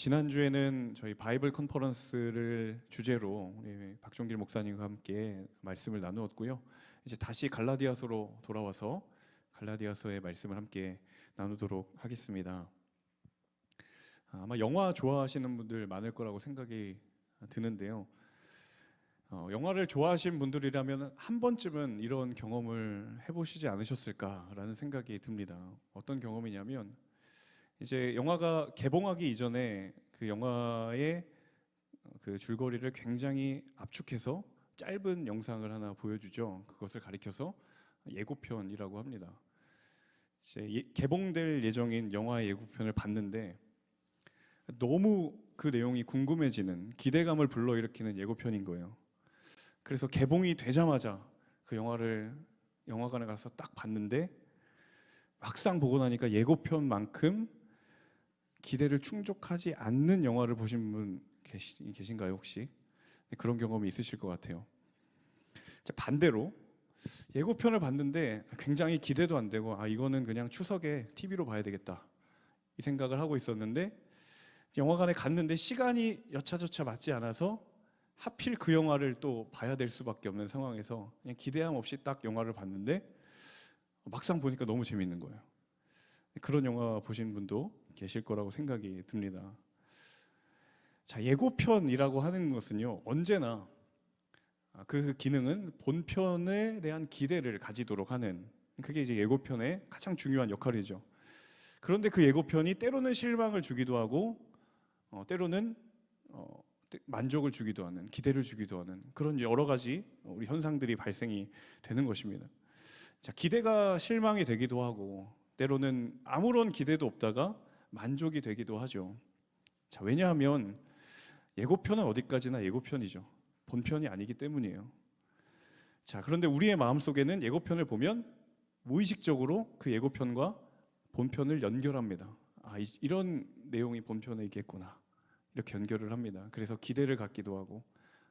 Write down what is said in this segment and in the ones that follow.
지난주에는 저희 바이블 컨퍼런스를 주제로 우리 박종길 목사님과 함께 말씀을 나누었고요. 이제 다시 갈라디아서로 돌아와서 갈라디아서의 말씀을 함께 나누도록 하겠습니다. 아마 영화 좋아하시는 분들 많을 거라고 생각이 드는데요. 영화를 좋아하시는 분들이라면 한 번쯤은 이런 경험을 해보시지 않으셨을까라는 생각이 듭니다. 어떤 경험이냐면 이제 영화가 개봉하기 이전에 그 영화의 그 줄거리를 굉장히 압축해서 짧은 영상을 하나 보여주죠. 그것을 가리켜서 예고편이라고 합니다. 이제 개봉될 예정인 영화의 예고편을 봤는데 너무 그 내용이 궁금해지는, 기대감을 불러일으키는 예고편인 거예요. 그래서 개봉이 되자마자 그 영화를 영화관에 가서 딱 봤는데 막상 보고 나니까 예고편만큼 기대를 충족하지 않는 영화를 보신 분 계신가요 혹시? 그런 경험이 있으실 것 같아요. 반대로 예고편을 봤는데 굉장히 기대도 안 되고 이거는 그냥 추석에 TV로 봐야 되겠다 이 생각을 하고 있었는데 영화관에 갔는데 시간이 여차저차 맞지 않아서 하필 그 영화를 또 봐야 될 수밖에 없는 상황에서 그냥 기대함 없이 딱 영화를 봤는데 막상 보니까 너무 재밌는 거예요. 그런 영화 보신 분도 계실 거라고 생각이 듭니다. 자, 예고편이라고 하는 것은요, 언제나 그 기능은 본편에 대한 기대를 가지도록 하는, 그게 이제 예고편의 가장 중요한 역할이죠. 그런데 그 예고편이 때로는 실망을 주기도 하고 때로는 만족을 주기도 하는, 기대를 주기도 하는 그런 여러 가지 우리 현상들이 발생이 되는 것입니다. 자, 기대가 실망이 되기도 하고 때로는 아무런 기대도 없다가 만족이 되기도 하죠. 자, 왜냐하면 예고편은 어디까지나 예고편이죠. 본편이 아니기 때문이에요. 자, 그런데 우리의 마음속에는 예고편을 보면 무의식적으로 그 예고편과 본편을 연결합니다. 이런 내용이 본편에 있겠구나. 이렇게 연결을 합니다. 그래서 기대를 갖기도 하고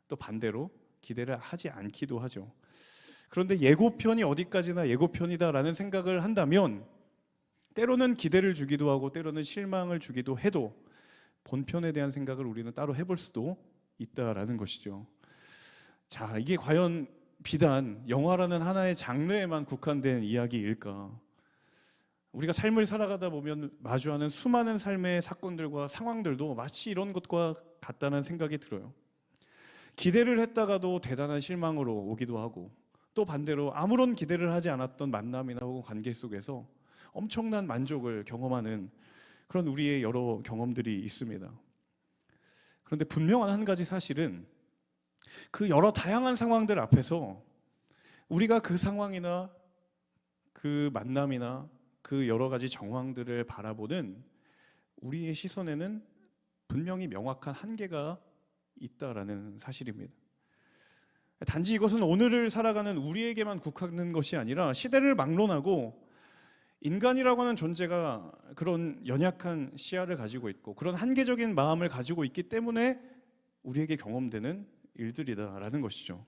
또 반대로 기대를 하지 않기도 하죠. 그런데 예고편이 어디까지나 예고편이다라는 생각을 한다면 때로는 기대를 주기도 하고 때로는 실망을 주기도 해도 본편에 대한 생각을 우리는 따로 해볼 수도 있다라는 것이죠. 자, 이게 과연 비단 영화라는 하나의 장르에만 국한된 이야기일까? 우리가 삶을 살아가다 보면 마주하는 수많은 삶의 사건들과 상황들도 마치 이런 것과 같다는 생각이 들어요. 기대를 했다가도 대단한 실망으로 오기도 하고 또 반대로 아무런 기대를 하지 않았던 만남이나 혹은 관계 속에서 엄청난 만족을 경험하는 그런 우리의 여러 경험들이 있습니다. 그런데 분명한 한 가지 사실은 그 여러 다양한 상황들 앞에서 우리가 그 상황이나 그 만남이나 그 여러 가지 정황들을 바라보는 우리의 시선에는 분명히 명확한 한계가 있다라는 사실입니다. 단지 이것은 오늘을 살아가는 우리에게만 국한된 것이 아니라 시대를 막론하고 인간이라고 하는 존재가 그런 연약한 시야를 가지고 있고 그런 한계적인 마음을 가지고 있기 때문에 우리에게 경험되는 일들이다라는 것이죠.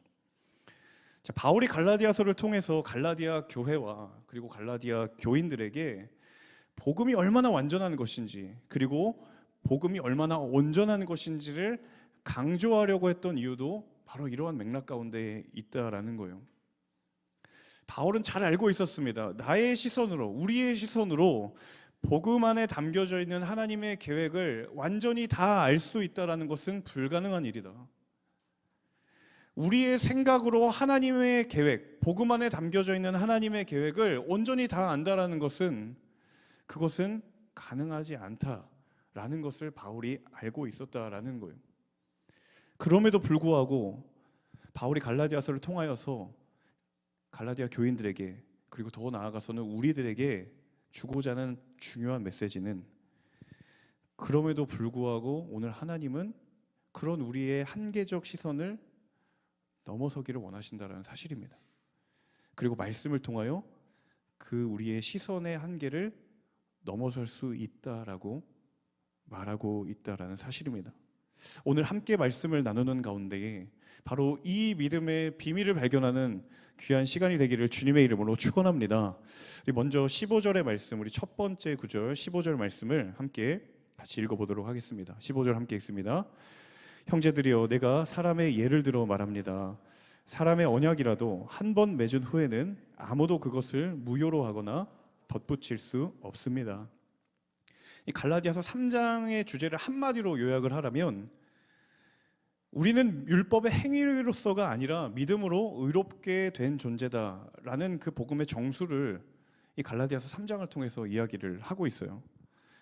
자, 바울이 갈라디아서를 통해서 갈라디아 교회와 그리고 갈라디아 교인들에게 복음이 얼마나 완전한 것인지 그리고 복음이 얼마나 온전한 것인지를 강조하려고 했던 이유도 바로 이러한 맥락 가운데 있다라는 거예요. 바울은 잘 알고 있었습니다. 나의 시선으로, 우리의 시선으로 복음 안에 담겨져 있는 하나님의 계획을 완전히 다 알 수 있다는 것은 불가능한 일이다. 우리의 생각으로 하나님의 계획, 복음 안에 담겨져 있는 하나님의 계획을 온전히 다 안다라는 것은 그것은 가능하지 않다라는 것을 바울이 알고 있었다라는 거예요. 그럼에도 불구하고 바울이 갈라디아서를 통하여서 갈라디아 교인들에게 그리고 더 나아가서는 우리들에게 주고자 하는 중요한 메시지는 그럼에도 불구하고 오늘 하나님은 그런 우리의 한계적 시선을 넘어서기를 원하신다는 사실입니다. 그리고 말씀을 통하여 그 우리의 시선의 한계를 넘어설 수 있다라고 말하고 있다라는 사실입니다. 오늘 함께 말씀을 나누는 가운데에 바로 이 믿음의 비밀을 발견하는 귀한 시간이 되기를 주님의 이름으로 축원합니다. 우리 먼저 15절의 말씀, 우리 첫 번째 구절 15절 말씀을 함께 같이 읽어보도록 하겠습니다. 15절 함께 읽습니다. 형제들이여, 내가 사람의 예를 들어 말합니다. 사람의 언약이라도 한 번 맺은 후에는 아무도 그것을 무효로 하거나 덧붙일 수 없습니다. 이 갈라디아서 3장의 주제를 한마디로 요약을 하라면, 우리는 율법의 행위로서가 아니라 믿음으로 의롭게 된 존재다라는 그 복음의 정수를 이 갈라디아서 3장을 통해서 이야기를 하고 있어요.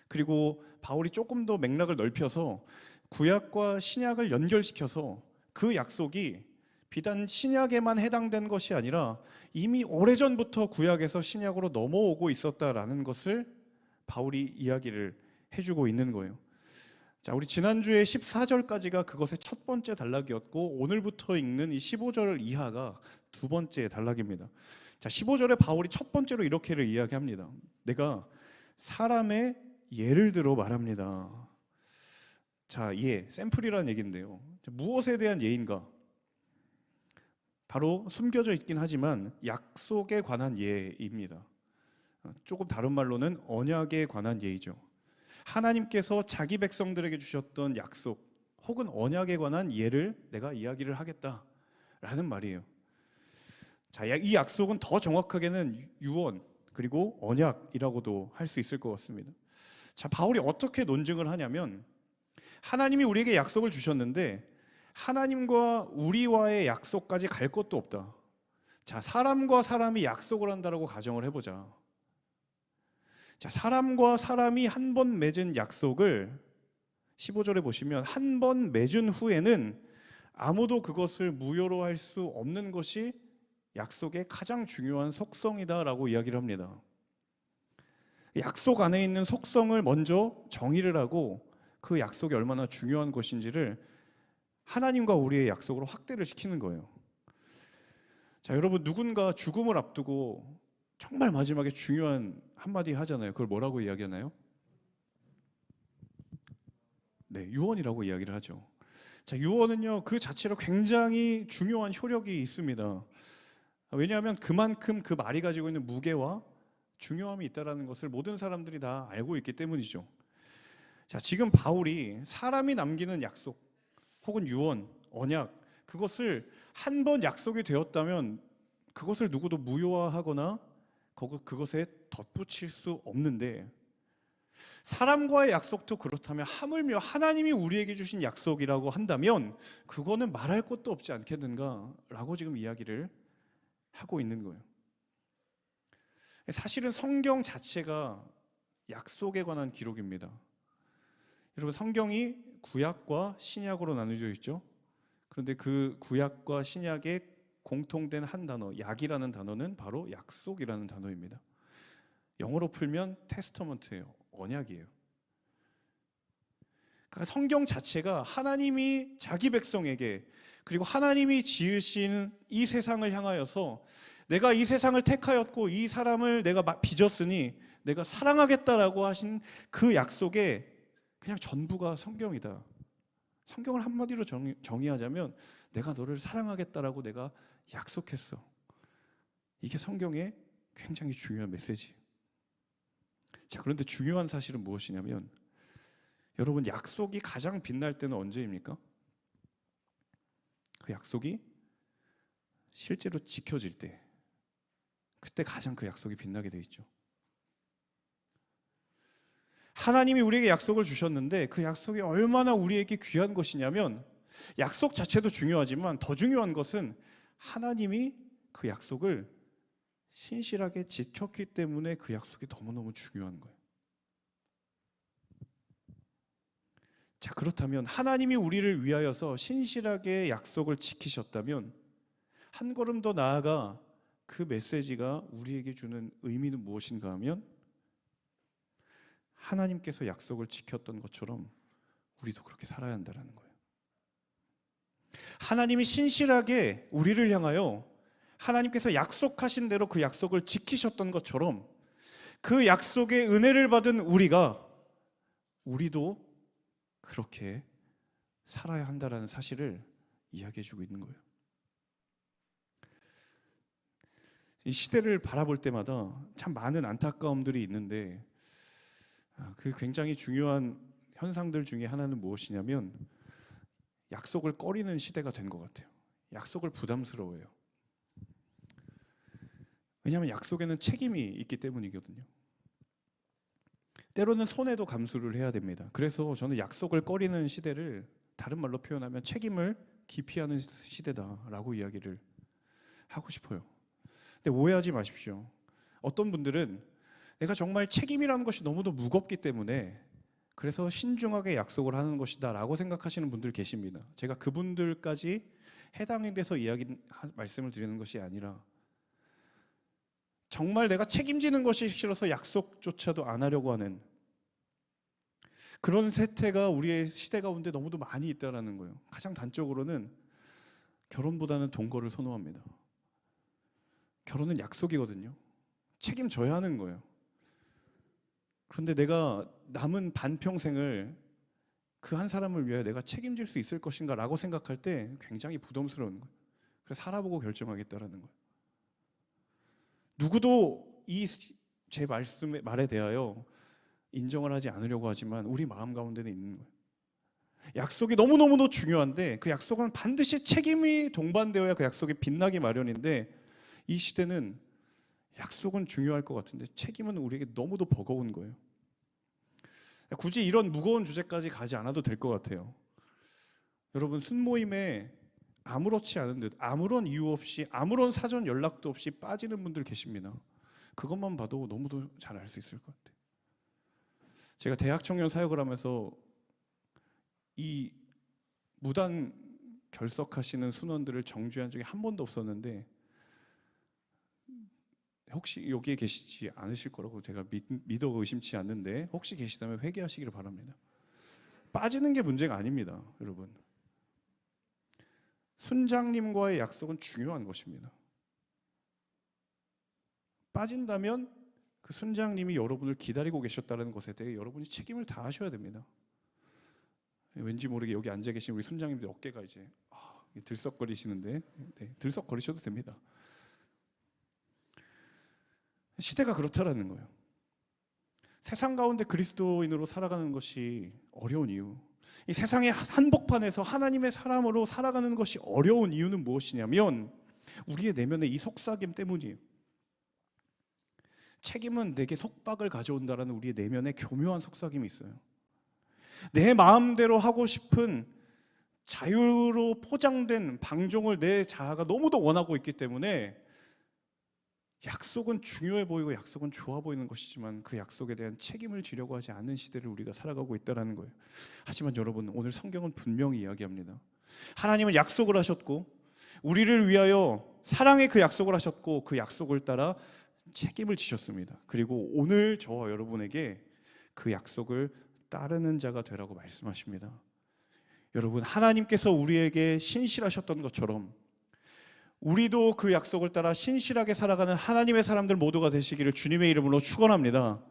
그리고 바울이 조금 더 맥락을 넓혀서 구약과 신약을 연결시켜서 그 약속이 비단 신약에만 해당된 것이 아니라 이미 오래전부터 구약에서 신약으로 넘어오고 있었다라는 것을 바울이 이야기를 해주고 있는 거예요. 자, 우리 지난주에 14절까지가 그것의 첫 번째 단락이었고, 오늘부터 읽는 이 15절 이하가 두 번째 단락입니다. 자, 15절에 바울이 첫 번째로 이렇게를 이야기합니다. 내가 사람의 예를 들어 말합니다. 자, 예, 샘플이라는 얘기인데요. 무엇에 대한 예인가? 바로 숨겨져 있긴 하지만 약속에 관한 예입니다. 조금 다른 말로는 언약에 관한 예이죠. 하나님께서 자기 백성들에게 주셨던 약속 혹은 언약에 관한 예를 내가 이야기를 하겠다라는 말이에요. 자, 이 약속은 더 정확하게는 유언 그리고 언약이라고도 할 수 있을 것 같습니다. 자, 바울이 어떻게 논증을 하냐면, 하나님이 우리에게 약속을 주셨는데 하나님과 우리와의 약속까지 갈 것도 없다. 자, 사람과 사람이 약속을 한다라고 가정을 해보자. 자, 사람과 사람이 한 번 맺은 약속을 15절에 보시면 한 번 맺은 후에는 아무도 그것을 무효로 할 수 없는 것이 약속의 가장 중요한 속성이다라고 이야기를 합니다. 약속 안에 있는 속성을 먼저 정의를 하고 그 약속이 얼마나 중요한 것인지를 하나님과 우리의 약속으로 확대를 시키는 거예요. 자, 여러분, 누군가 죽음을 앞두고 정말 마지막에 중요한 한마디 하잖아요. 그걸 뭐라고 이야기하나요? 네, 유언이라고 이야기를 하죠. 자, 유언은요, 그 자체로 굉장히 중요한 효력이 있습니다. 왜냐하면 그만큼 그 말이 가지고 있는 무게와 중요함이 있다는 것을 모든 사람들이 다 알고 있기 때문이죠. 자, 지금 바울이 사람이 남기는 약속 혹은 유언, 언약, 그것을 한 번 약속이 되었다면 그것을 누구도 무효화하거나 그것에 덧붙일 수 없는데, 사람과의 약속도 그렇다면 하물며 하나님이 우리에게 주신 약속이라고 한다면 그거는 말할 것도 없지 않겠는가 라고 지금 이야기를 하고 있는 거예요. 사실은 성경 자체가 약속에 관한 기록입니다. 여러분, 성경이 구약과 신약으로 나누어져 있죠. 그런데 그 구약과 신약의 공통된 한 단어, 약이라는 단어는 바로 약속이라는 단어입니다. 영어로 풀면 테스터먼트예요. 언약이에요. 그러니까 성경 자체가 하나님이 자기 백성에게, 그리고 하나님이 지으신 이 세상을 향하여서 내가 이 세상을 택하였고 이 사람을 내가 빚었으니 내가 사랑하겠다라고 하신 그 약속의 그냥 전부가 성경이다. 성경을 한마디로 정의하자면 내가 너를 사랑하겠다라고 내가 약속했어. 이게 성경의 굉장히 중요한 메시지. 자, 그런데 중요한 사실은 무엇이냐면, 여러분, 약속이 가장 빛날 때는 언제입니까? 그 약속이 실제로 지켜질 때, 그때 가장 그 약속이 빛나게 돼 있죠. 하나님이 우리에게 약속을 주셨는데 그 약속이 얼마나 우리에게 귀한 것이냐면, 약속 자체도 중요하지만 더 중요한 것은 하나님이 그 약속을 신실하게 지켰기 때문에 그 약속이 너무너무 중요한 거예요. 자, 그렇다면 하나님이 우리를 위하여서 신실하게 약속을 지키셨다면 한 걸음 더 나아가 그 메시지가 우리에게 주는 의미는 무엇인가 하면, 하나님께서 약속을 지켰던 것처럼 우리도 그렇게 살아야 한다는 거예요. 하나님이 신실하게 우리를 향하여 하나님께서 약속하신 대로 그 약속을 지키셨던 것처럼 그 약속의 은혜를 받은 우리도 그렇게 살아야 한다는 사실을 이야기해 주고 있는 거예요. 이 시대를 바라볼 때마다 참 많은 안타까움들이 있는데, 그 굉장히 중요한 현상들 중에 하나는 무엇이냐면 약속을 꺼리는 시대가 된 것 같아요. 약속을 부담스러워해요. 왜냐하면 약속에는 책임이 있기 때문이거든요. 때로는 손해도 감수를 해야 됩니다. 그래서 저는 약속을 꺼리는 시대를 다른 말로 표현하면 책임을 기피하는 시대다라고 이야기를 하고 싶어요. 근데 오해하지 마십시오. 어떤 분들은 내가 정말 책임이라는 것이 너무도 무겁기 때문에 그래서 신중하게 약속을 하는 것이다 라고 생각하시는 분들 계십니다. 제가 그분들까지 해당이 돼서 말씀을 드리는 것이 아니라 정말 내가 책임지는 것이 싫어서 약속조차도 안 하려고 하는 그런 세태가 우리의 시대 가운데 너무도 많이 있다는 거예요. 가장 단적으로는 결혼보다는 동거를 선호합니다. 결혼은 약속이거든요. 책임져야 하는 거예요. 그런데 내가 남은 반평생을 그 한 사람을 위해 내가 책임질 수 있을 것인가 라고 생각할 때 굉장히 부담스러운 거예요. 그래서 살아보고 결정하겠다라는 거예요. 누구도 제 말에 대하여 인정을 하지 않으려고 하지만 우리 마음 가운데는 있는 거예요. 약속이 너무너무도 중요한데 그 약속은 반드시 책임이 동반되어야 그 약속이 빛나기 마련인데 이 시대는 약속은 중요할 것 같은데 책임은 우리에게 너무도 버거운 거예요. 굳이 이런 무거운 주제까지 가지 않아도 될 것 같아요. 여러분 순모임에 아무렇지 않은 듯 아무런 이유 없이 아무런 사전 연락도 없이 빠지는 분들 계십니다. 그것만 봐도 너무도 잘 알 수 있을 것 같아요. 제가 대학 청년 사역을 하면서 이 무단 결석하시는 순원들을 정죄한 적이 한 번도 없었는데 혹시 여기에 계시지 않으실 거라고 제가 믿어 의심치 않는데 혹시 계시다면 회개하시기를 바랍니다. 빠지는 게 문제가 아닙니다, 여러분. 순장님과의 약속은 중요한 것입니다. 빠진다면 그 순장님이 여러분을 기다리고 계셨다는 것에 대해 여러분이 책임을 다하셔야 됩니다. 왠지 모르게 여기 앉아 계신 우리 순장님들 어깨가 이제 들썩거리시는데 네, 들썩거리셔도 됩니다. 시대가 그렇다라는 거예요. 세상 가운데 그리스도인으로 살아가는 것이 어려운 이유, 이 세상의 한복판에서 하나님의 사람으로 살아가는 것이 어려운 이유는 무엇이냐면 우리의 내면의 이 속삭임 때문이에요. 책임은 내게 속박을 가져온다라는 우리의 내면의 교묘한 속삭임이 있어요. 내 마음대로 하고 싶은 자유로 포장된 방종을 내 자아가 너무도 원하고 있기 때문에 약속은 중요해 보이고 약속은 좋아 보이는 것이지만 그 약속에 대한 책임을 지려고 하지 않는 시대를 우리가 살아가고 있다는 거예요. 하지만 여러분, 오늘 성경은 분명히 이야기합니다. 하나님은 약속을 하셨고 우리를 위하여 사랑의 그 약속을 하셨고 그 약속을 따라 책임을 지셨습니다. 그리고 오늘 저와 여러분에게 그 약속을 따르는 자가 되라고 말씀하십니다. 여러분, 하나님께서 우리에게 신실하셨던 것처럼 우리도 그 약속을 따라 신실하게 살아가는 하나님의 사람들 모두가 되시기를 주님의 이름으로 축원합니다.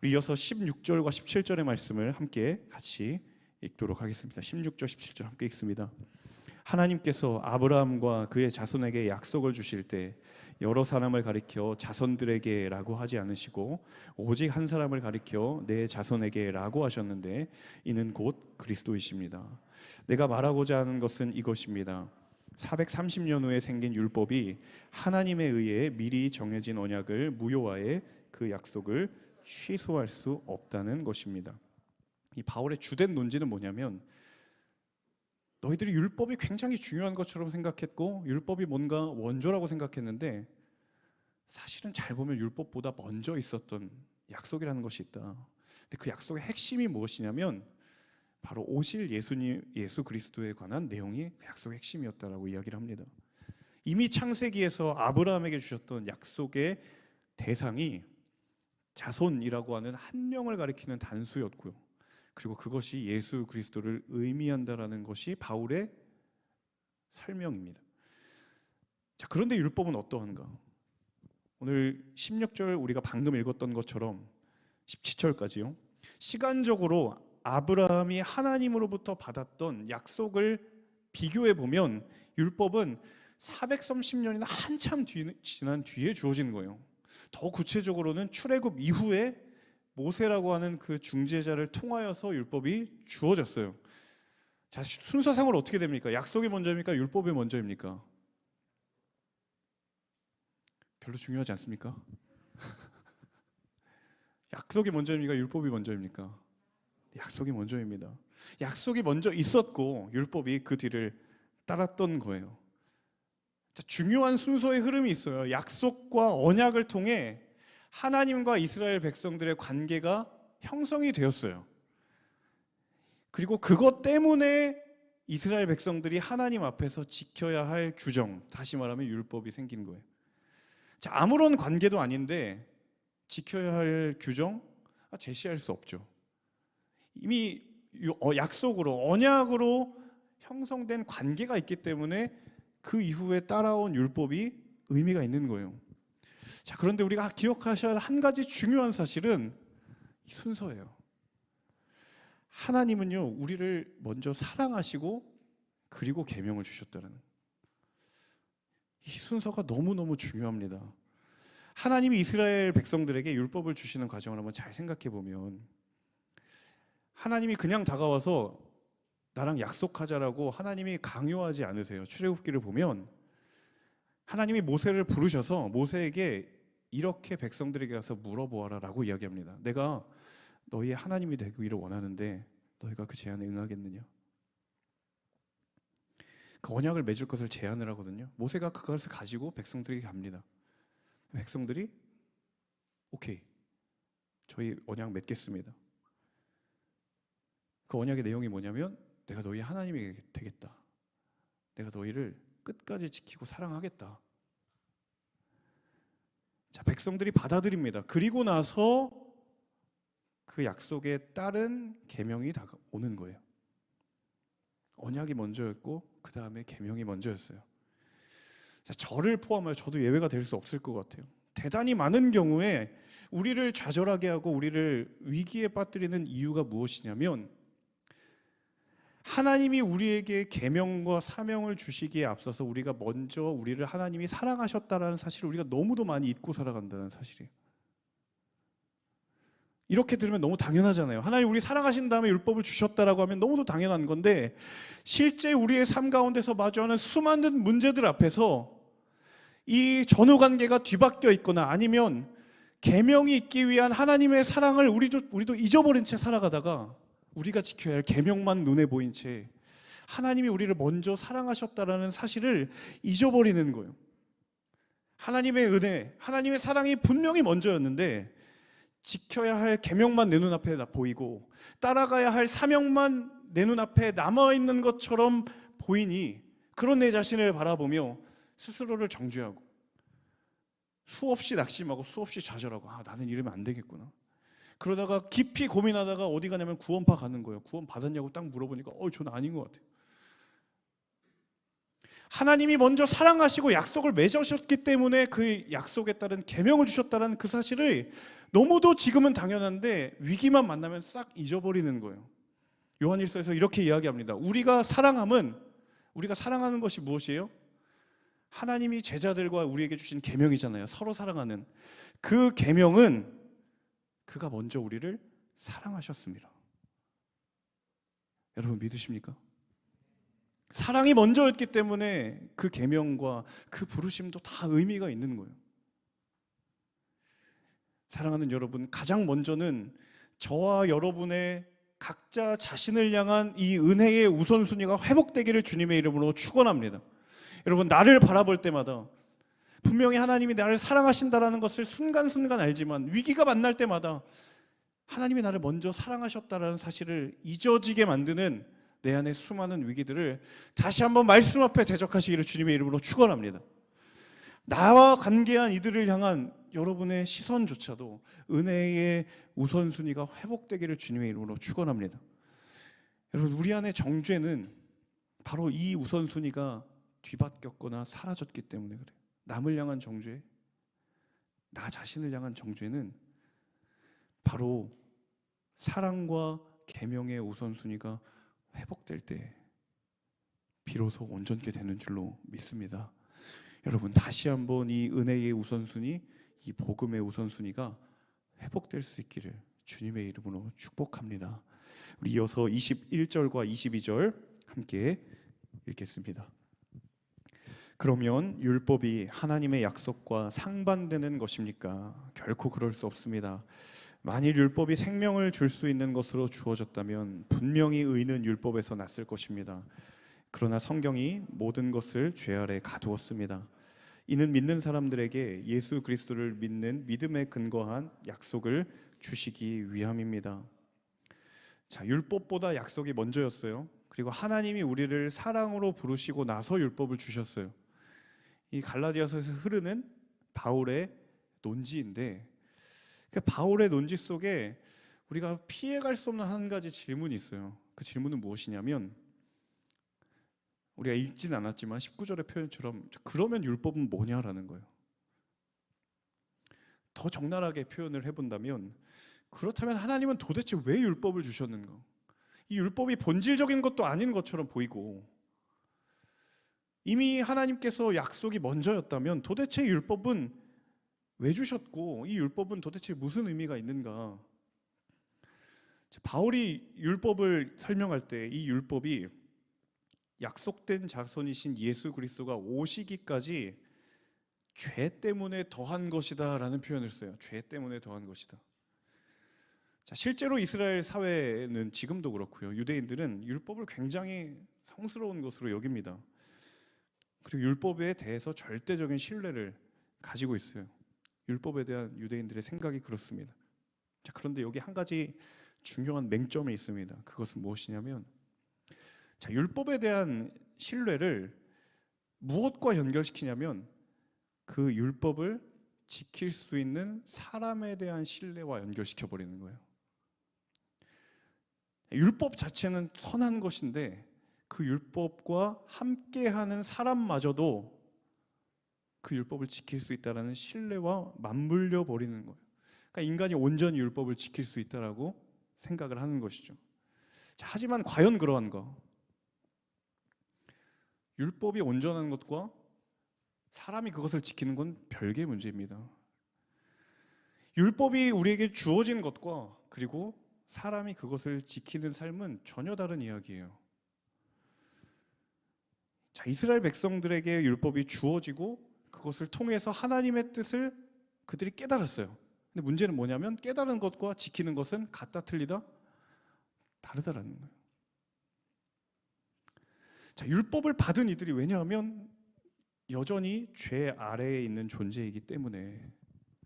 우리 이어서 16절과 17절의 말씀을 함께 같이 읽도록 하겠습니다. 16절, 17절 함께 읽습니다. 하나님께서 아브라함과 그의 자손에게 약속을 주실 때 여러 사람을 가리켜 자손들에게라고 하지 않으시고 오직 한 사람을 가리켜 내 자손에게라고 하셨는데 이는 곧 그리스도이십니다. 내가 말하고자 하는 것은 이것입니다. 430년 후에 생긴 율법이 하나님에 의해 미리 정해진 언약을 무효화해 그 약속을 취소할 수 없다는 것입니다. 이 바울의 주된 논지는 뭐냐면 너희들이 율법이 굉장히 중요한 것처럼 생각했고 율법이 뭔가 원조라고 생각했는데 사실은 잘 보면 율법보다 먼저 있었던 약속이라는 것이 있다. 근데 그 약속의 핵심이 무엇이냐면 바로 오실 예수 그리스도에 관한 내용이 그 약속의 핵심이었다라고 이야기를 합니다. 이미 창세기에서 아브라함에게 주셨던 약속의 대상이 자손이라고 하는 한 명을 가리키는 단수였고요. 그리고 그것이 예수 그리스도를 의미한다라는 것이 바울의 설명입니다. 자, 그런데 율법은 어떠한가? 오늘 16절 우리가 방금 읽었던 것처럼 17절까지요. 시간적으로 아브라함이 하나님으로부터 받았던 약속을 비교해 보면 율법은 430년이나 한참 지난 뒤에 주어진 거예요. 더 구체적으로는 출애굽 이후에 모세라고 하는 그 중재자를 통하여서 율법이 주어졌어요. 자, 순서상으로 어떻게 됩니까? 약속이 먼저입니까? 율법이 먼저입니까? 별로 중요하지 않습니까? 약속이 먼저입니까? 율법이 먼저입니까? 약속이 먼저입니다. 약속이 먼저 있었고 율법이 그 뒤를 따랐던 거예요. 자, 중요한 순서의 흐름이 있어요. 약속과 언약을 통해 하나님과 이스라엘 백성들의 관계가 형성이 되었어요. 그리고 그것 때문에 이스라엘 백성들이 하나님 앞에서 지켜야 할 규정, 다시 말하면 율법이 생긴 거예요. 자, 아무런 관계도 아닌데 지켜야 할 규정 제시할 수 없죠. 이미 약속으로, 언약으로 형성된 관계가 있기 때문에 그 이후에 따라온 율법이 의미가 있는 거예요. 자, 그런데 우리가 기억하셔야 할 한 가지 중요한 사실은 이 순서예요. 하나님은요, 우리를 먼저 사랑하시고 그리고 계명을 주셨다는 이 순서가 너무너무 중요합니다. 하나님이 이스라엘 백성들에게 율법을 주시는 과정을 한번 잘 생각해 보면 하나님이 그냥 다가와서 나랑 약속하자라고 하나님이 강요하지 않으세요. 출애굽기를 보면 하나님이 모세를 부르셔서 모세에게 이렇게 백성들에게 가서 물어보아라라고 이야기합니다. 내가 너희의 하나님이 되기를 원하는데 너희가 그 제안에 응하겠느냐? 그 언약을 맺을 것을 제안을 하거든요. 모세가 그것을 가지고 백성들에게 갑니다. 백성들이 오케이, 저희 언약 맺겠습니다. 그 언약의 내용이 뭐냐면 내가 너희 하나님이 되겠다. 내가 너희를 끝까지 지키고 사랑하겠다. 자, 백성들이 받아들입니다. 그리고 나서 그 약속에 따른 계명이 다가오는 거예요. 언약이 먼저였고 그 다음에 계명이 먼저였어요. 자, 저를 포함하여 저도 예외가 될 수 없을 것 같아요. 대단히 많은 경우에 우리를 좌절하게 하고 우리를 위기에 빠뜨리는 이유가 무엇이냐면 하나님이 우리에게 계명과 사명을 주시기에 앞서서 우리가 먼저 우리를 하나님이 사랑하셨다라는 사실을 우리가 너무도 많이 잊고 살아간다는 사실이에요. 이렇게 들으면 너무 당연하잖아요. 하나님 우리 사랑하신 다음에 율법을 주셨다라고 하면 너무도 당연한 건데 실제 우리의 삶 가운데서 마주하는 수많은 문제들 앞에서 이 전후 관계가 뒤바뀌어 있거나 아니면 계명이 있기 위한 하나님의 사랑을 우리도 잊어버린 채 살아가다가 우리가 지켜야 할 계명만 눈에 보인 채 하나님이 우리를 먼저 사랑하셨다라는 사실을 잊어버리는 거예요. 하나님의 은혜, 하나님의 사랑이 분명히 먼저였는데 지켜야 할 계명만 내 눈앞에 보이고 따라가야 할 사명만 내 눈앞에 남아있는 것처럼 보이니 그런 내 자신을 바라보며 스스로를 정죄하고 수없이 낙심하고 수없이 좌절하고 나는 이러면 안 되겠구나. 그러다가 깊이 고민하다가 어디 가냐면 구원파 가는 거예요. 구원 받았냐고 딱 물어보니까 저는 아닌 것 같아요. 하나님이 먼저 사랑하시고 약속을 맺으셨기 때문에 그 약속에 따른 계명을 주셨다는 그 사실을 너무도 지금은 당연한데 위기만 만나면 싹 잊어버리는 거예요. 요한일서에서 이렇게 이야기합니다. 우리가 사랑하는 것이 무엇이에요? 하나님이 제자들과 우리에게 주신 계명이잖아요. 서로 사랑하는 그 계명은 그가 먼저 우리를 사랑하셨습니다. 여러분 믿으십니까? 사랑이 먼저였기 때문에 그 계명과 그 부르심도 다 의미가 있는 거예요. 사랑하는 여러분, 가장 먼저는 저와 여러분의 각자 자신을 향한 이 은혜의 우선순위가 회복되기를 주님의 이름으로 축원합니다. 여러분, 나를 바라볼 때마다 분명히 하나님이 나를 사랑하신다라는 것을 순간순간 알지만 위기가 만날 때마다 하나님이 나를 먼저 사랑하셨다라는 사실을 잊어지게 만드는 내 안의 수많은 위기들을 다시 한번 말씀 앞에 대적하시기를 주님의 이름으로 축원합니다. 나와 관계한 이들을 향한 여러분의 시선조차도 은혜의 우선순위가 회복되기를 주님의 이름으로 축원합니다. 여러분, 우리 안의 정죄는 바로 이 우선순위가 뒤바뀌었거나 사라졌기 때문에 그래요. 남을 향한 정죄, 나 자신을 향한 정죄는 바로 사랑과 계명의 우선순위가 회복될 때 비로소 온전케 되는 줄로 믿습니다. 여러분, 다시 한번 이 은혜의 우선순위, 이 복음의 우선순위가 회복될 수 있기를 주님의 이름으로 축복합니다. 우리 이어서 21절과 22절 함께 읽겠습니다. 그러면 율법이 하나님의 약속과 상반되는 것입니까? 결코 그럴 수 없습니다. 만일 율법이 생명을 줄 수 있는 것으로 주어졌다면 분명히 의는 율법에서 났을 것입니다. 그러나 성경이 모든 것을 죄 아래 가두었습니다. 이는 믿는 사람들에게 예수 그리스도를 믿는 믿음에 근거한 약속을 주시기 위함입니다. 자, 율법보다 약속이 먼저였어요. 그리고 하나님이 우리를 사랑으로 부르시고 나서 율법을 주셨어요. 이 갈라디아서에서 흐르는 바울의 논지인데, 그 바울의 논지 속에 우리가 피해갈 수 없는 한 가지 질문이 있어요. 그 질문은 무엇이냐면, 우리가 읽진 않았지만 19절의 표현처럼 그러면 율법은 뭐냐라는 거예요. 더 적나라하게 표현을 해본다면, 그렇다면 하나님은 도대체 왜 율법을 주셨는가? 이 율법이 본질적인 것도 아닌 것처럼 보이고, 이미 하나님께서 약속이 먼저였다면 도대체 율법은 왜 주셨고, 이 율법은 도대체 무슨 의미가 있는가? 바울이 율법을 설명할 때 이 율법이 약속된 자손이신 예수 그리스도가 오시기까지 죄 때문에 더한 것이다 라는 표현을 써요. 죄 때문에 더한 것이다. 자, 실제로 이스라엘 사회는 지금도 그렇고요, 유대인들은 율법을 굉장히 성스러운 것으로 여깁니다. 그리고 율법에 대해서 절대적인 신뢰를 가지고 있어요. 율법에 대한 유대인들의 생각이 그렇습니다. 자, 그런데 여기 한 가지 중요한 맹점이 있습니다. 그것은 무엇이냐면, 자, 율법에 대한 신뢰를 무엇과 연결시키냐면 그 율법을 지킬 수 있는 사람에 대한 신뢰와 연결시켜 버리는 거예요. 율법 자체는 선한 것인데 그 율법과 함께하는 사람마저도 그 율법을 지킬 수 있다는 신뢰와 맞물려 버리는 거예요. 그러니까 인간이 온전히 율법을 지킬 수 있다라고 생각을 하는 것이죠. 자, 하지만 과연 그러한가? 율법이 온전한 것과 사람이 그것을 지키는 건 별개의 문제입니다. 율법이 우리에게 주어진 것과 그리고 사람이 그것을 지키는 삶은 전혀 다른 이야기예요. 자, 이스라엘 백성들에게 율법이 주어지고 그것을 통해서 하나님의 뜻을 그들이 깨달았어요. 근데 문제는 뭐냐면 깨달은 것과 지키는 것은 같다 틀리다? 다르다라는 거예요. 자, 율법을 받은 이들이, 왜냐하면 여전히 죄 아래에 있는 존재이기 때문에,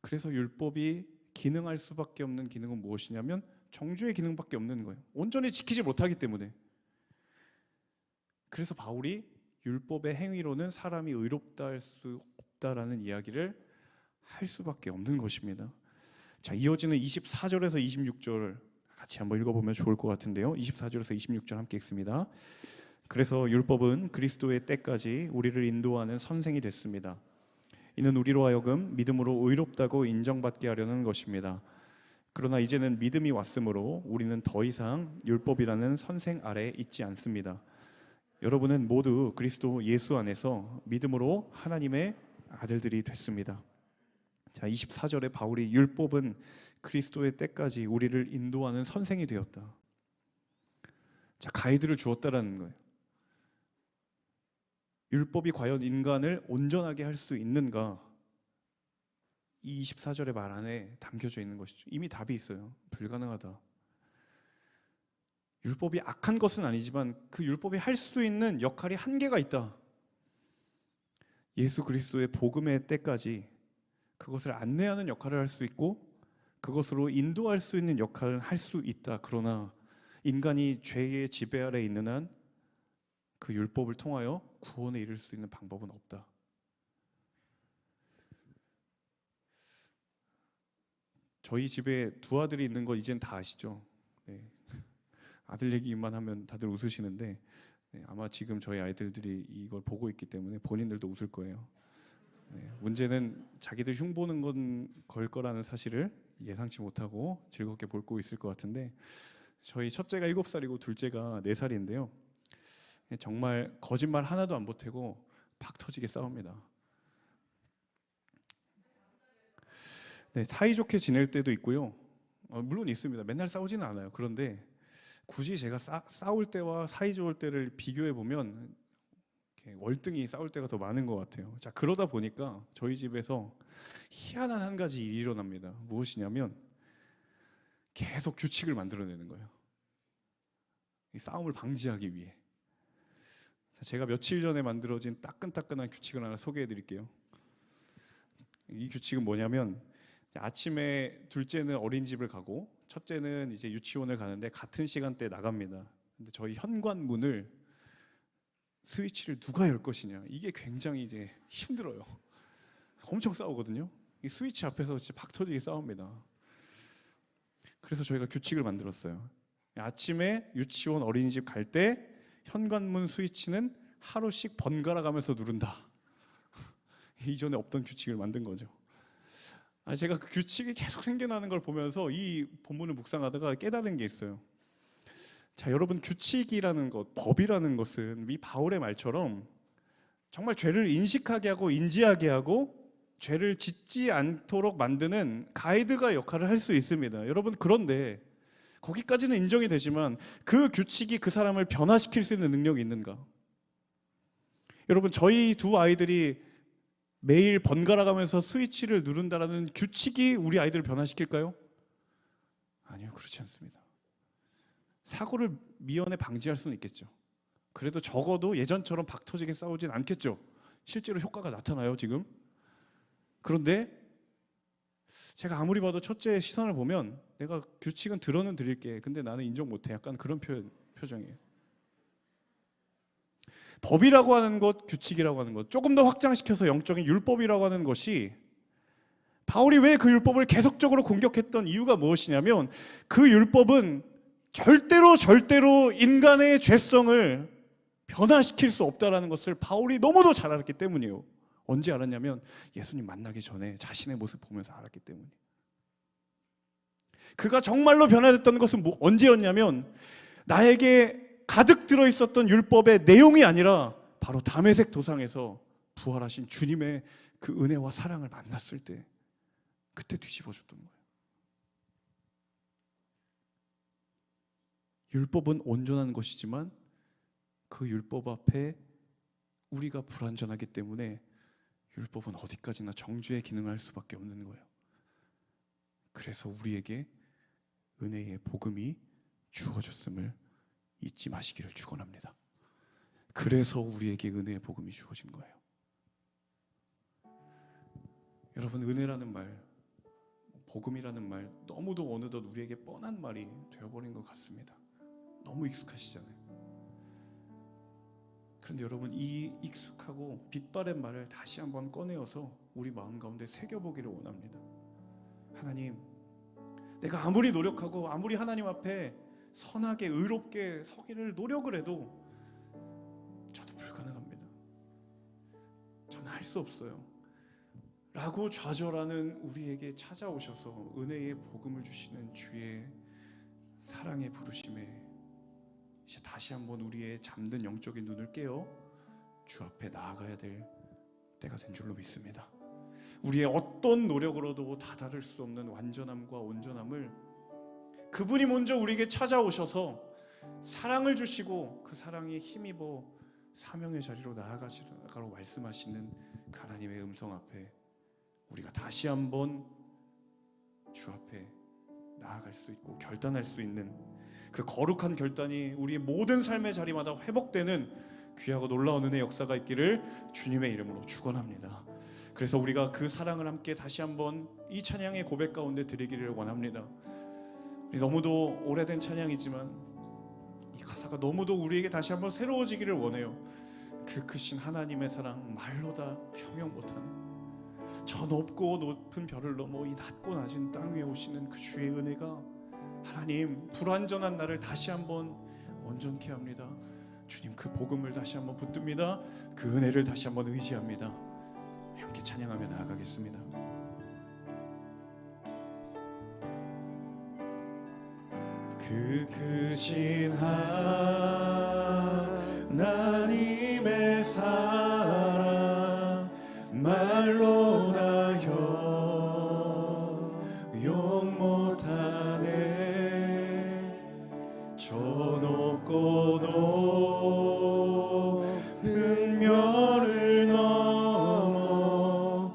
그래서 율법이 기능할 수밖에 없는 기능은 무엇이냐면 정죄의 기능밖에 없는 거예요. 온전히 지키지 못하기 때문에. 그래서 바울이 율법의 행위로는 사람이 의롭다 할 수 없다라는 이야기를 할 수밖에 없는 것입니다. 자, 이어지는 24절에서 26절 같이 한번 읽어보면 좋을 것 같은데요. 24절에서 26절 함께 읽습니다. 그래서 율법은 그리스도의 때까지 우리를 인도하는 선생이 됐습니다. 이는 우리로 하여금 믿음으로 의롭다고 인정받게 하려는 것입니다. 그러나 이제는 믿음이 왔으므로 우리는 더 이상 율법이라는 선생 아래에 있지 않습니다. 여러분은 모두 그리스도 예수 안에서 믿음으로 하나님의 아들들이 됐습니다. 자, 24절에 바울이 율법은 그리스도의 때까지 우리를 인도하는 선생이 되었다. 자, 가이드를 주었다라는 거예요. 율법이 과연 인간을 온전하게 할 수 있는가? 이 24절의 말 안에 담겨져 있는 것이죠. 이미 답이 있어요. 불가능하다. 율법이 악한 것은 아니지만 그 율법이 할 수 있는 역할이 한계가 있다. 예수 그리스도의 복음의 때까지 그것을 안내하는 역할을 할 수 있고 그것으로 인도할 수 있는 역할을 할 수 있다. 그러나 인간이 죄의 지배 아래 있는 한 그 율법을 통하여 구원에 이를 수 있는 방법은 없다. 저희 집에 두 아들이 있는 거 이제는 다 아시죠? 네. 아들 얘기만 하면 다들 웃으시는데, 네, 아마 지금 저희 아이들이 이걸 보고 있기 때문에 본인들도 웃을 거예요. 네, 문제는 자기들 흉보는 걸 거라는 사실을 예상치 못하고 즐겁게 보고 있을 것 같은데, 저희 첫째가 7살이고 둘째가 4살인데요. 정말 거짓말 하나도 안 보태고 팍 터지게 싸웁니다. 네, 사이좋게 지낼 때도 있고요. 물론 있습니다. 맨날 싸우지는 않아요. 그런데 굳이 제가 싸울 때와 사이좋을 때를 비교해 보면 월등히 싸울 때가 더 많은 것 같아요. 자, 그러다 보니까 저희 집에서 희한한 한 가지 일이 일어납니다. 무엇이냐면 계속 규칙을 만들어내는 거예요. 이 싸움을 방지하기 위해. 자, 제가 며칠 전에 만들어진 따끈따끈한 규칙을 하나 소개해 드릴게요. 이 규칙은 뭐냐면 아침에 둘째는 어린이집을 가고 첫째는 이제 유치원을 가는데 같은 시간대에 나갑니다. 근데 저희 현관문을 스위치를 누가 열 것이냐, 이게 굉장히 이제 힘들어요. 엄청 싸우거든요. 이 스위치 앞에서 진짜 박 터지게 싸웁니다. 그래서 저희가 규칙을 만들었어요. 아침에 유치원 어린이집 갈 때 현관문 스위치는 하루씩 번갈아 가면서 누른다. 이전에 없던 규칙을 만든 거죠. 제가 그 규칙이 계속 생겨나는 걸 보면서 이 본문을 묵상하다가 깨달은 게 있어요. 자, 여러분, 규칙이라는 것, 법이라는 것은 이 바울의 말처럼 정말 죄를 인식하게 하고 인지하게 하고 죄를 짓지 않도록 만드는 가이드가 역할을 할 수 있습니다. 여러분, 그런데 거기까지는 인정이 되지만 그 규칙이 그 사람을 변화시킬 수 있는 능력이 있는가? 여러분, 저희 두 아이들이 매일 번갈아 가면서 스위치를 누른다라는 규칙이 우리 아이들을 변화시킬까요? 아니요, 그렇지 않습니다. 사고를 미연에 방지할 수는 있겠죠. 그래도 적어도 예전처럼 박 터지게 싸우진 않겠죠. 실제로 효과가 나타나요, 지금. 그런데 제가 아무리 봐도 첫째의 시선을 보면 내가 규칙은 들어는 드릴게, 근데 나는 인정 못해, 약간 그런 표정이에요. 법이라고 하는 것, 규칙이라고 하는 것, 조금 더 확장시켜서 영적인 율법이라고 하는 것이, 바울이 왜 그 율법을 계속적으로 공격했던 이유가 무엇이냐면 그 율법은 절대로 인간의 죄성을 변화시킬 수 없다는 것을 바울이 너무도 잘 알았기 때문이에요. 언제 알았냐면 예수님 만나기 전에 자신의 모습 보면서 알았기 때문이에요. 그가 정말로 변화됐던 것은 언제였냐면 나에게 가득 들어있었던 율법의 내용이 아니라 바로 다메섹 도상에서 부활하신 주님의 그 은혜와 사랑을 만났을 때, 그때 뒤집어졌던 거예요. 율법은 온전한 것이지만 그 율법 앞에 우리가 불완전하기 때문에 율법은 어디까지나 정죄의 기능을 할 수밖에 없는 거예요. 그래서 우리에게 은혜의 복음이 주어졌음을 잊지 마시기를 축원합니다. 그래서 우리에게 은혜의 복음이 주어진 거예요. 여러분, 은혜라는 말, 복음이라는 말, 너무도 어느덧 우리에게 뻔한 말이 되어버린 것 같습니다. 너무 익숙하시잖아요. 그런데 여러분, 이 익숙하고 빛바랜 말을 다시 한번 꺼내어서 우리 마음 가운데 새겨보기를 원합니다. 하나님, 내가 아무리 노력하고 아무리 하나님 앞에 선하게 의롭게 서기를 노력을 해도 저는 불가능합니다. 저는 할 수 없어요 라고 좌절하는 우리에게 찾아오셔서 은혜의 복음을 주시는 주의 사랑의 부르심에 이제 다시 한번 우리의 잠든 영적인 눈을 깨어 주 앞에 나아가야 될 때가 된 줄로 믿습니다. 우리의 어떤 노력으로도 다다를 수 없는 완전함과 온전함을 그분이 먼저 우리에게 찾아오셔서 사랑을 주시고 그 사랑에 힘입어 사명의 자리로 나아가라고 말씀하시는 그 하나님의 음성 앞에 우리가 다시 한번 주 앞에 나아갈 수 있고 결단할 수 있는 그 거룩한 결단이 우리의 모든 삶의 자리마다 회복되는 귀하고 놀라운 은혜의 역사가 있기를 주님의 이름으로 축원합니다. 그래서 우리가 그 사랑을 함께 다시 한번 이 찬양의 고백 가운데 드리기를 원합니다. 너무도 오래된 찬양이지만 이 가사가 너무도 우리에게 다시 한번 새로워지기를 원해요. 그 크신 하나님의 사랑 말로 다 형용 못하는, 저 높고 높은 별을 넘어 이 낮고 낮은 땅 위에 오시는 그 주의 은혜가 하나님 불완전한 나를 다시 한번 온전케 합니다. 주님, 그 복음을 다시 한번 붙듭니다. 그 은혜를 다시 한번 의지합니다. 함께 찬양하며 나아가겠습니다. 그 크신 하나님의 사랑 말로 다 형용 못하네. 높은 별을 넘어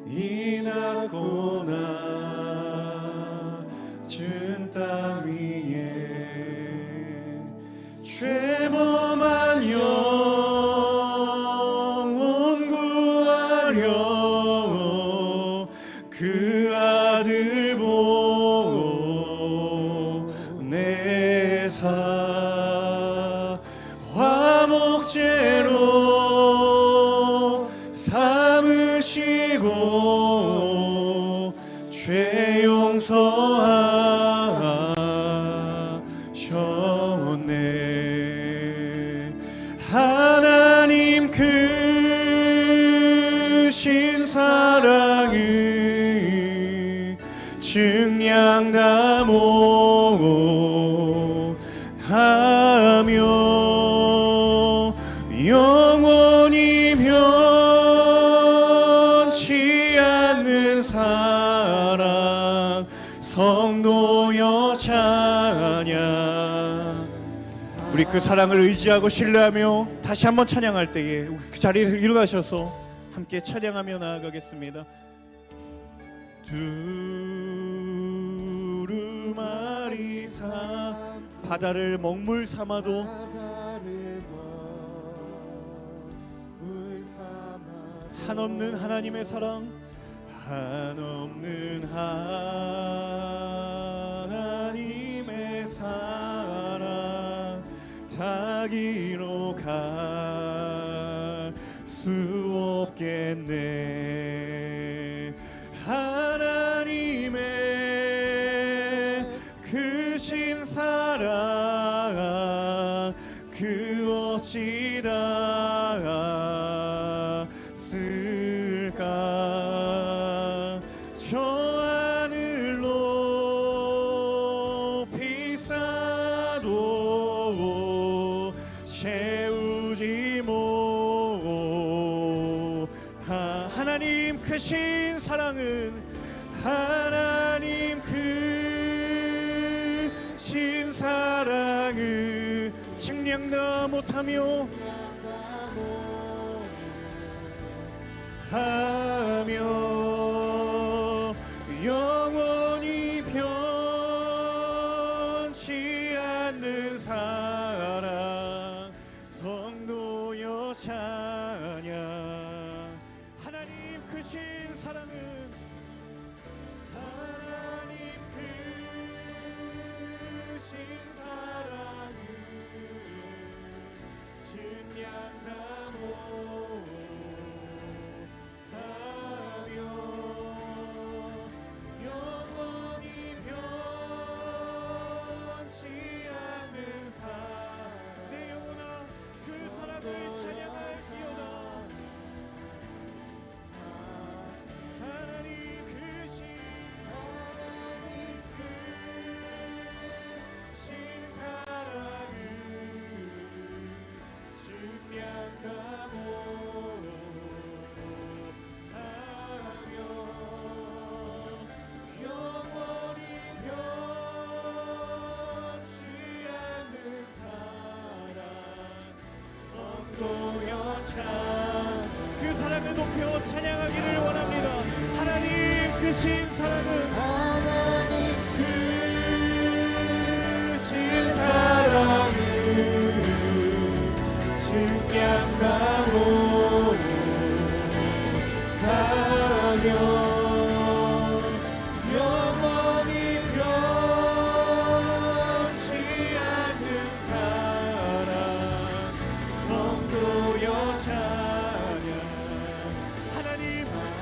이 낮고 낮은 땅 위에 죄범한 영혼 구하려 그 아들 보내사 화목제로 삼으시고 죄 용서하셨네. 하나님 크신 사랑을 증량나무하며 영원히 변치 않는 사랑 성도여 찬양. 우리 그 사랑을 의지하고 신뢰하며 다시 한번 찬양할 때에 그 자리에서 일어나셔서 함께 찬양하며 나아가겠습니다. 두루마리산 바다를 먹물 삼아도 한없는 하나님의 사랑, 한없는 하나님의 사랑 닿기로 갈 수 없겠네. 하나님의 크신 사랑 그 어찌다 쓸까. 저 하늘 높이 쌓아도 채우지 하나님 크신 사랑은 하나님 크신 사랑을 증량다 못하며 영원히 변치 않는 사랑 성도여 찬양. 하나님 크신 사랑은 하나님 크신 사랑을 증량나무하며 영원히 변치 않는 사랑. 내 영혼아 그 사랑을 찬양할지어다. 하나님 크신 사랑을 증량나무하며 영원히 변치 않는 사랑 성도여 찬. 그 사랑을 높여 찬양하기를 원합니다. 하나님 크신 사랑은 하나님 크신 사랑을 증량나무하며 영원히 변치 않는 사랑 성도여 찬양. 하나님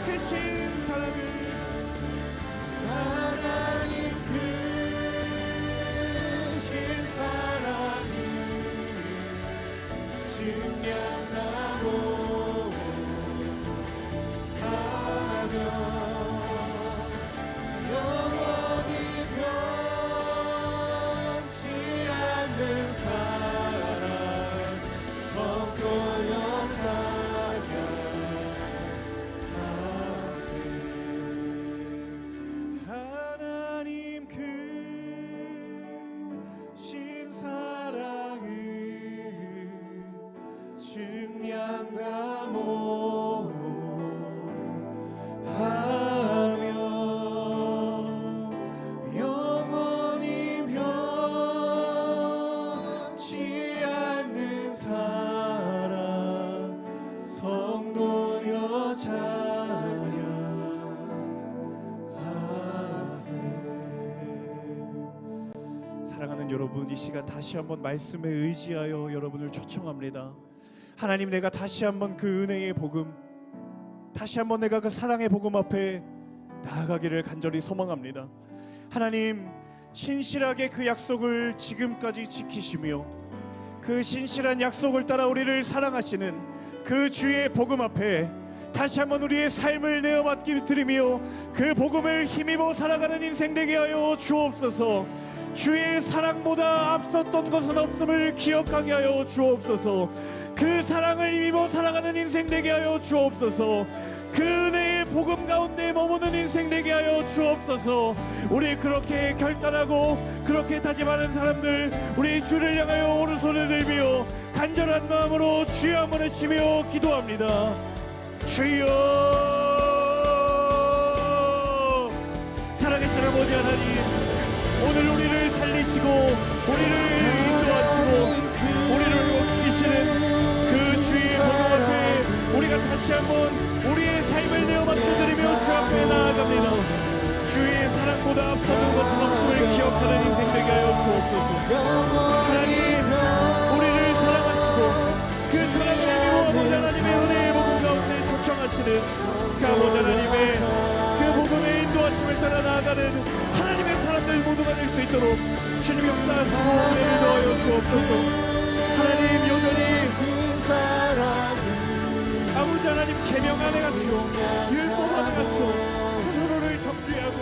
크신 사랑을 하나님 크신 사랑을 증량나무하며 영원히 변치 않는 사랑 성도여 찬양하세. 하나님 크신 사랑을 영원히 변치 않는 사랑 성도여 찬양하세. 사랑하는 여러분, 이 시간 다시 한번 말씀에 의지하여 여러분을 초청합니다. 하나님, 내가 다시 한번 그 은혜의 복음, 다시 한번 내가 그 사랑의 복음 앞에 나아가기를 간절히 소망합니다. 하나님, 신실하게 그 약속을 지금까지 지키시며 그 신실한 약속을 따라 우리를 사랑하시는 그 주의 복음 앞에 다시 한번 우리의 삶을 내어 맡기드리며 그 복음을 힘입어 살아가는 인생 되게 하여 주옵소서. 주의 사랑보다 앞섰던 것은 없음을 기억하게 하여 주옵소서. 그 사랑을 힘입어 살아가는 인생 되게 하여 주옵소서. 그 은혜의 복음 가운데 머무는 인생 되게 하여 주옵소서. 우리 그렇게 결단하고 그렇게 다짐하는 사람들, 우리 주를 향하여 오른손을 들며 간절한 마음으로 주여 한번 외치며 기도합니다. 주여. 살아계신 아버지 하나님, 오늘 우리를 살리시고 우리를 인도하시고 우리를 회복시키시는 그 주의 복음 앞에 우리가 다시 한번 우리의 삶을 내어 맡겨드리며 주 앞에 나아갑니다. 주의 사랑보다 앞서는 것은 없음을 기억하는 인생 되게 하여 주옵소서. 하나님, 우리를 사랑하시고 그 사랑을 힘입어 아버지 하나님의 은혜의 복음 가운데 초청하시는 그 아버지 하나님의 그 복음의 인도하심을 따라 나아가는 하나님의 사람들 모두가 될 수 있도록 주님 역사하시고 은혜를 더하여 주옵소서. 하나님, 여전히 아버지 하나님 계명 안에 갇혀 율법 안에 갇혀 스스로를 정죄하고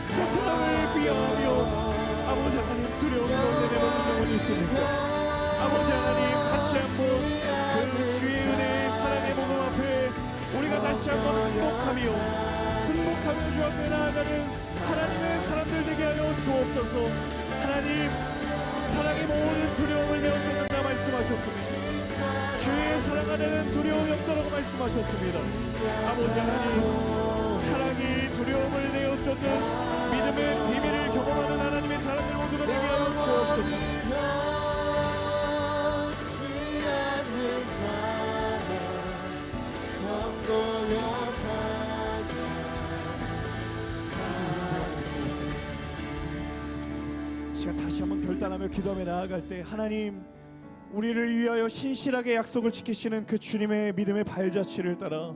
스스로를 비하하며 아버지 하나님 두려움 가운데 내버린 영혼이 있습니까? 아버지 하나님, 다시 한번 그 주의 은혜의 사랑의 복음 앞에 우리가 다시 한번 승복하며 주 앞에 나아가는 하나님의 사람들 되게 하여 주옵소서. 하나님, 사랑의 모든 두려움을 내어쫓는다 말씀하셨습니다. 주의 사랑 안에는 두려움이 없다고 말씀하셨습니다. 아버지 하나님, 사랑이 두려움을 내어쫓는 믿음의 비밀을 경험하는 하나님의 사람들 모두가 되게 하여 주옵소서. 다시 한번 결단하며 기도하며 나아갈 때 하나님, 우리를 위하여 신실하게 약속을 지키시는 그 주님의 믿음의 발자취를 따라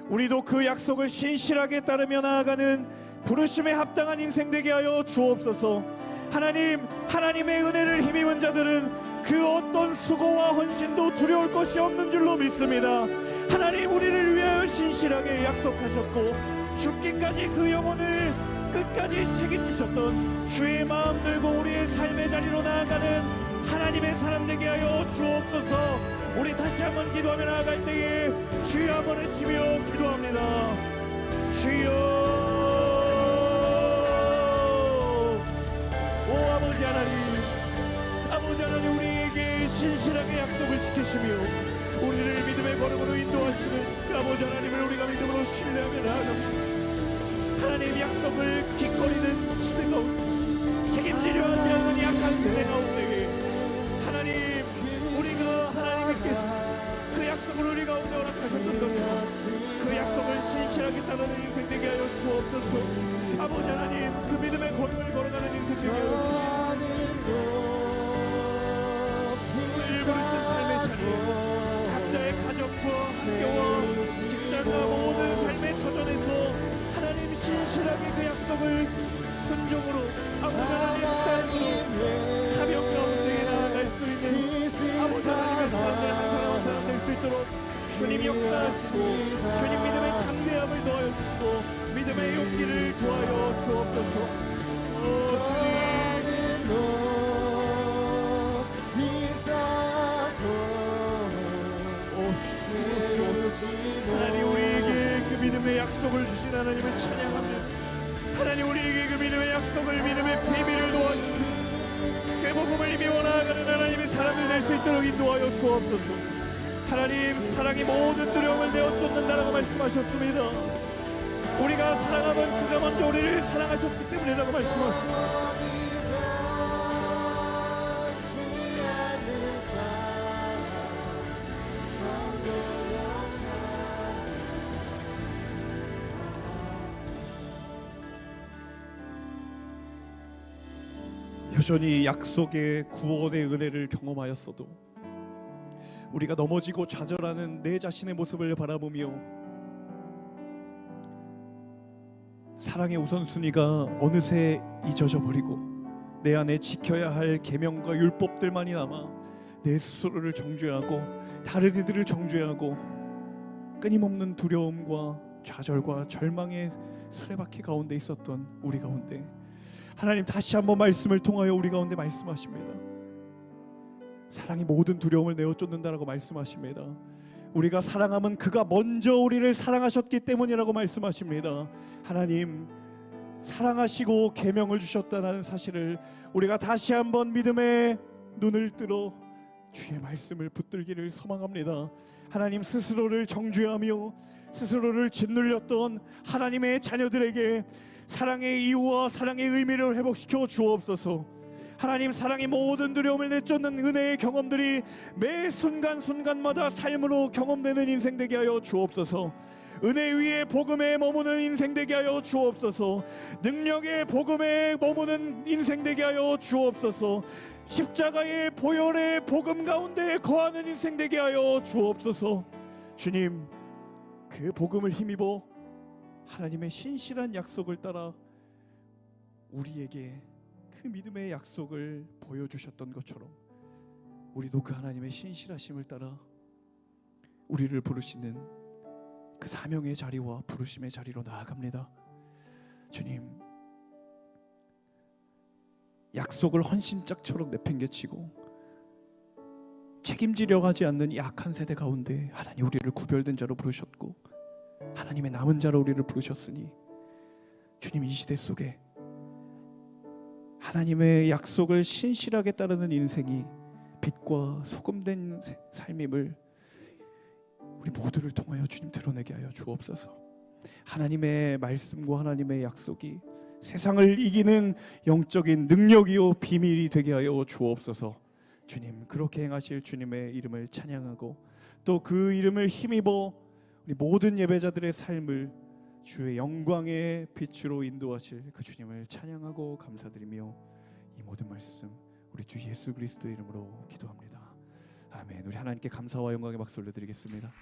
우리도 그 약속을 신실하게 따르며 나아가는 부르심에 합당한 인생 되게 하여 주옵소서. 하나님, 하나님의 은혜를 힘입은 자들은 그 어떤 수고와 헌신도 두려울 것이 없는 줄로 믿습니다. 하나님, 우리를 위하여 신실하게 약속하셨고 죽기까지 그 영혼을 끝까지 책임지셨던 주의 마음 들고 우리의 삶의 자리로 나아가는 하나님의 사람 되게 하여 주옵소서. 우리 다시 한번 기도하며 나아갈 때에 주여 한번 외치며 기도합니다. 주여. 오 아버지 하나님, 아버지 하나님, 우리에게 신실하게 약속을 지키시며 우리를 믿음의 걸음으로 인도하시는 그 아버지 하나님을 우리가 믿음으로 신뢰하며 나아갑니다. 하나님, 약속을 기꺼리는 시대 가운데 책임지려 하지 않는 약한 세대 가운데 하나님, 우리가 하나님께서 그 약속을 우리 가운데 허락하셨던 것처럼 그 약속을 신실하게 따르는 인생 되게 하여 주옵소서. 아버지 하나님, 그 믿음의 걸음을 걸어가는 인생 되게 하여 주시옵소서. 우리를 부르신 삶의 자리, 각자의 가정과 학교와 직장과 모든 삶의 터전에서 하나님 신실하게 그 약속을 순종으로 아버지 하나님 따르고 사명 가운데 나아갈 수 있는 아버지 하나님의 사람들 한 사람 한 사람 될 수 있도록 주님 역사하시고 주님 믿음의 담대함을 더하여 주시고 믿음의 용기를 더하여 주옵소서. 하나님, 우리에게 그 믿음의 약속을 주신 하나님을 찬양하며 하나님, 우리에게 그 믿음의 약속을 믿음의 비밀을 도와주시고 그 복음을 힘입어 나아가는 하나님의 사람들 될 수 있도록 인도하여 주옵소서. 하나님, 사랑이 모든 두려움을 내어 쫓는다라고 말씀하셨습니다. 우리가 사랑하면 그가 먼저 우리를 사랑하셨기 때문이라고 말씀하십니다. 여전히 약속의 구원의 은혜를 경험하였어도 우리가 넘어지고 좌절하는 내 자신의 모습을 바라보며 사랑의 우선순위가 어느새 잊어져 버리고 내 안에 지켜야 할 계명과 율법들만이 남아 내 스스로를 정죄하고 다른 이들을 정죄하고 끊임없는 두려움과 좌절과 절망의 수레바퀴 가운데 있었던 우리 가운데 하나님 다시 한번 말씀을 통하여 우리 가운데 말씀하십니다. 사랑이 모든 두려움을 내어 쫓는다라고 말씀하십니다. 우리가 사랑하면 그가 먼저 우리를 사랑하셨기 때문이라고 말씀하십니다. 하나님, 사랑하시고 계명을 주셨다는 사실을 우리가 다시 한번 믿음의 눈을 뜨러 주의 말씀을 붙들기를 소망합니다. 하나님, 스스로를 정죄하며 스스로를 짓눌렸던 하나님의 자녀들에게 사랑의 이유와 사랑의 의미를 회복시켜 주옵소서. 하나님, 사랑의 모든 두려움을 내쫓는 은혜의 경험들이 매 순간순간마다 삶으로 경험되는 인생 되게 하여 주옵소서. 은혜 위에 복음에 머무는 인생 되게 하여 주옵소서. 능력의 복음에 머무는 인생 되게 하여 주옵소서. 십자가의 보혈의 복음 가운데 거하는 인생 되게 하여 주옵소서. 주님, 그 복음을 힘입어 하나님의 신실한 약속을 따라 우리에게 그 믿음의 약속을 보여주셨던 것처럼 우리도 그 하나님의 신실하심을 따라 우리를 부르시는 그 사명의 자리와 부르심의 자리로 나아갑니다. 주님, 약속을 헌신짝처럼 내팽개치고 책임지려 하지 않는 약한 세대 가운데 하나님 우리를 구별된 자로 부르셨고 하나님의 남은 자로 우리를 부르셨으니 주님, 이 시대 속에 하나님의 약속을 신실하게 따르는 인생이 빛과 소금된 삶임을 우리 모두를 통하여 주님 드러내게 하여 주옵소서. 하나님의 말씀과 하나님의 약속이 세상을 이기는 영적인 능력이요 비밀이 되게 하여 주옵소서. 주님, 그렇게 행하실 주님의 이름을 찬양하고 또 그 이름을 힘입어 우리 모든 예배자들의 삶을 주의 영광의 빛으로 인도하실 그 주님을 찬양하고 감사드리며 이 모든 말씀 우리 주 예수 그리스도의 이름으로 기도합니다. 아멘. 우리 하나님께 감사와 영광의 박수 올려드리겠습니다.